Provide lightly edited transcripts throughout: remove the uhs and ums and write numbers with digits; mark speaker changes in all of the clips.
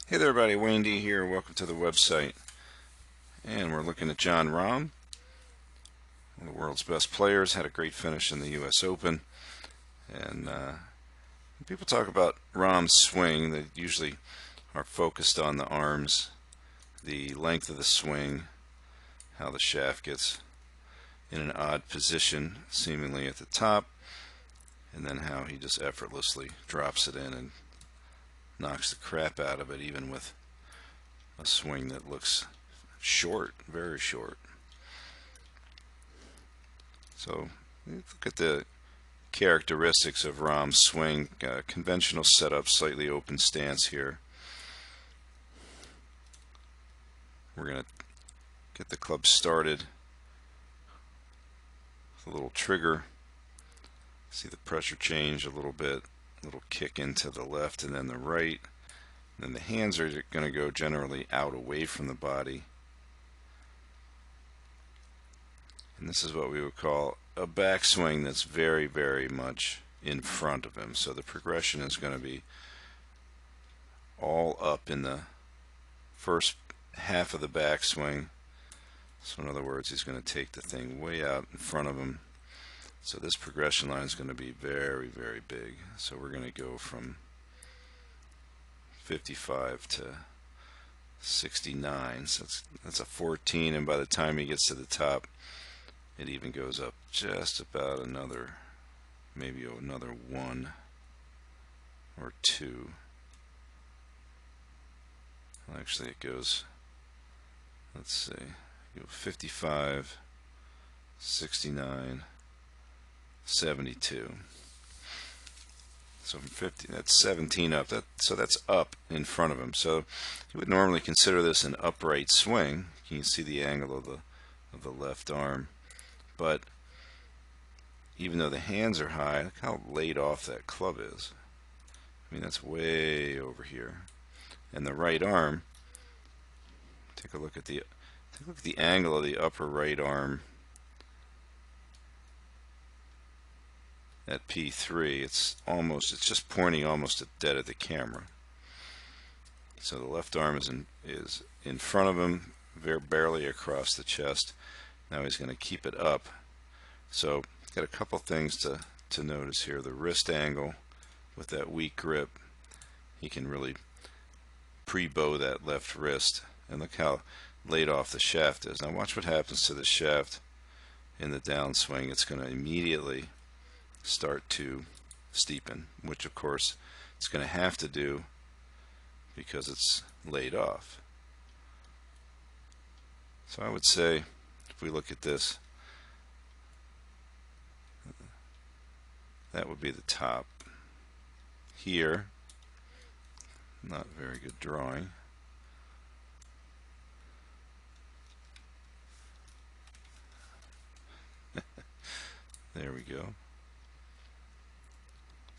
Speaker 1: Hey there everybody, Wayne D here. Welcome to the website. And we're looking at Jon Rahm, one of the world's best players, had a great finish in the US Open. And when people talk about Rahm's swing, they usually are focused on the arms, the length of the swing, how the shaft gets in an odd position, seemingly at the top, and then how he just effortlessly drops it in and knocks the crap out of it, even with a swing that looks short, very short. So look at the characteristics of Rahm's swing. Conventional setup, slightly open stance here. We're going to get the club started with a little trigger. See the pressure change a little bit, a little kick into the left and then the right. And then the hands are going to go generally out away from the body. And this is what we would call a backswing that's very, very much in front of him. So the progression is going to be all up in the first half of the backswing. So in other words, he's going to take the thing way out in front of him. So this progression line is going to be very, very big. So we're going to go from 55 to 69. So that's a 14, and by the time he gets to the top, it even goes up just about another, maybe another 1 or 2. Well, actually, it goes, let's see, 55, 69, 72. So from 50, that's 17 up. So that's up in front of him. So you would normally consider this an upright swing. You can see the angle of the left arm. But even though the hands are high, look how laid off that club is. I mean, that's way over here. And the right arm, take a look at the angle of the upper right arm at P3. It's just pointing almost dead at the camera. So the left arm is in front of him, barely across the chest. Now he's going to keep it up. So got a couple things to notice here. The wrist angle with that weak grip, he can really pre-bow that left wrist. And look how laid off the shaft is. Now watch what happens to the shaft in the downswing. It's going to immediately start to steepen, which of course it's going to have to do because it's laid off. So I would say, if we look at this, that would be the top. Here, not very good drawing. There we go.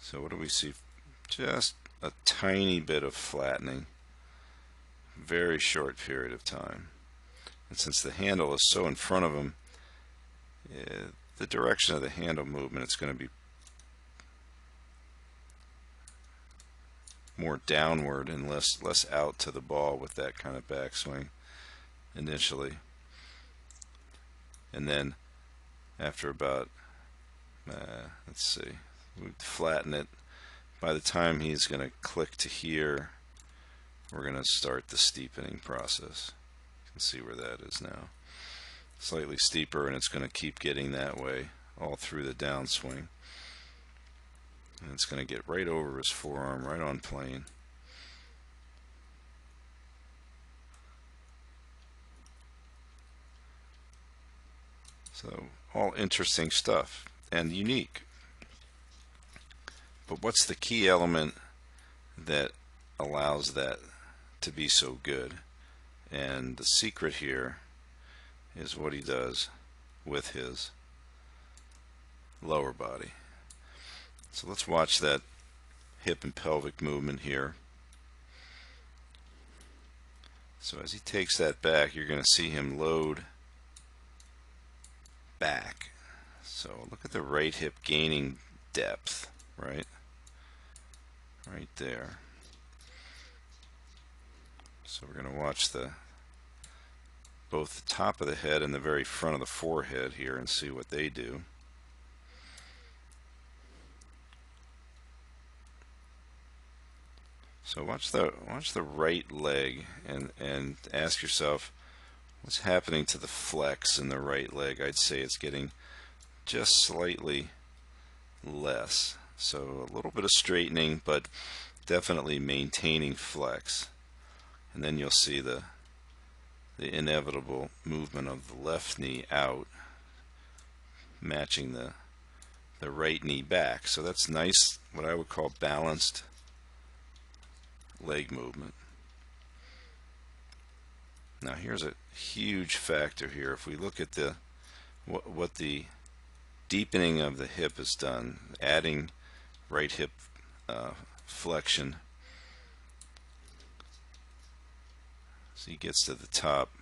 Speaker 1: So what do we see? Just a tiny bit of flattening. Very short period of time. And since the handle is so in front of him, the direction of the handle movement, it's going to be more downward and less out to the ball with that kind of backswing initially. And then after about, let's see, we flatten it. By the time he's going to click to here, we're going to start the steepening process. You can see where that is now. Slightly steeper, and it's going to keep getting that way all through the downswing. And it's going to get right over his forearm, right on plane. So all interesting stuff and unique. But what's the key element that allows that to be so good? And the secret here is what he does with his lower body. So let's watch that hip and pelvic movement here. So as he takes that back, you're going to see him load back. So look at the right hip gaining depth, right there. So we're going to watch both the top of the head and the very front of the forehead here and see what they do. So watch the right leg and ask yourself, what's happening to the flex in the right leg? I'd say it's getting just slightly less. So a little bit of straightening, but definitely maintaining flex. And then you'll see the inevitable movement of the left knee out, matching the right knee back. So that's nice, what I would call balanced leg movement. Now here's a huge factor here. If we look at what the deepening of the hip has done, adding right hip flexion, so he gets to the top,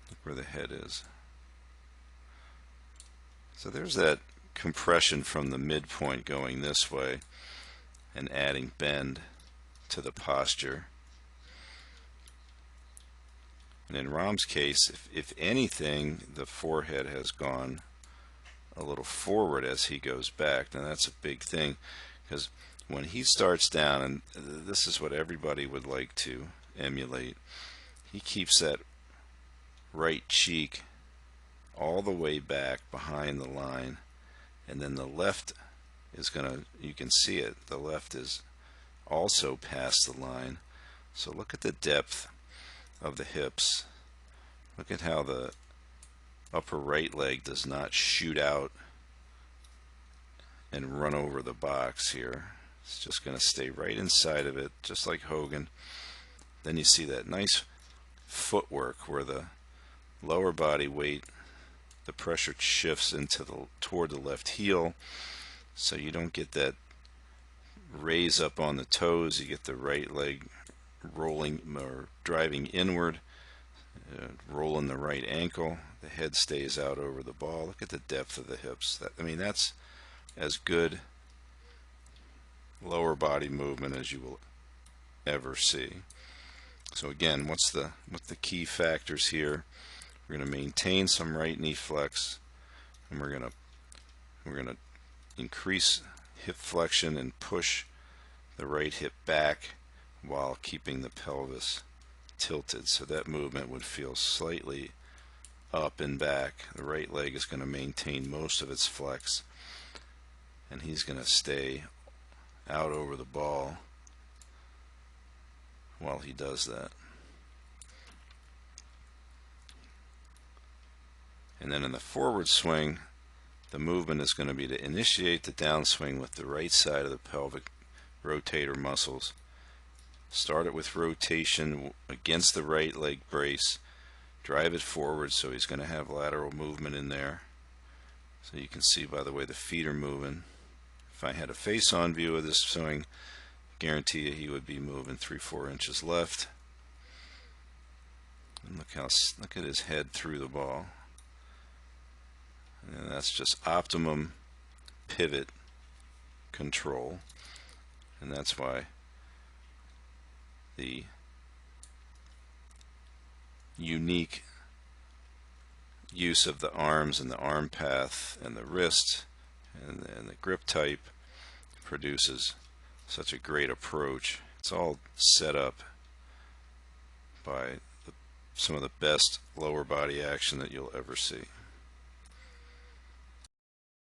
Speaker 1: look where the head is. So there's that compression from the midpoint going this way and adding bend to the posture. And in Rahm's case, if anything, the forehead has gone a little forward as he goes back. Now that's a big thing, because when he starts down, and this is what everybody would like to emulate, he keeps that right cheek all the way back behind the line, and then the left is gonna, you can see it, the left is also past the line. So look at the depth of the hips. Look at how the upper right leg does not shoot out and run over the box here. It's just going to stay right inside of it, just like Hogan. Then you see that nice footwork where the lower body weight, the pressure shifts toward the left heel, so you don't get that raise up on the toes. You get the right leg rolling or driving inward, rolling the right ankle. The head stays out over the ball. Look at the depth of the hips. I mean, that's as good lower body movement as you will ever see. So again, what's the key factors here? We're going to maintain some right knee flex, and we're going to increase hip flexion and push the right hip back while keeping the pelvis tilted, so that movement would feel slightly up and back. The right leg is going to maintain most of its flex, and he's going to stay out over the ball while he does that. And then in the forward swing, the movement is going to be to initiate the downswing with the right side of the pelvic rotator muscles. Start it with rotation against the right leg brace. Drive it forward, so he's going to have lateral movement in there. So you can see by the way the feet are moving. If I had a face-on view of this swing, guarantee you he would be moving 3-4 inches left. And look at his head through the ball. And that's just optimum pivot control, and that's why the unique use of the arms and the arm path and the wrist and the grip type produces such a great approach. It's all set up by some of the best lower body action that you'll ever see.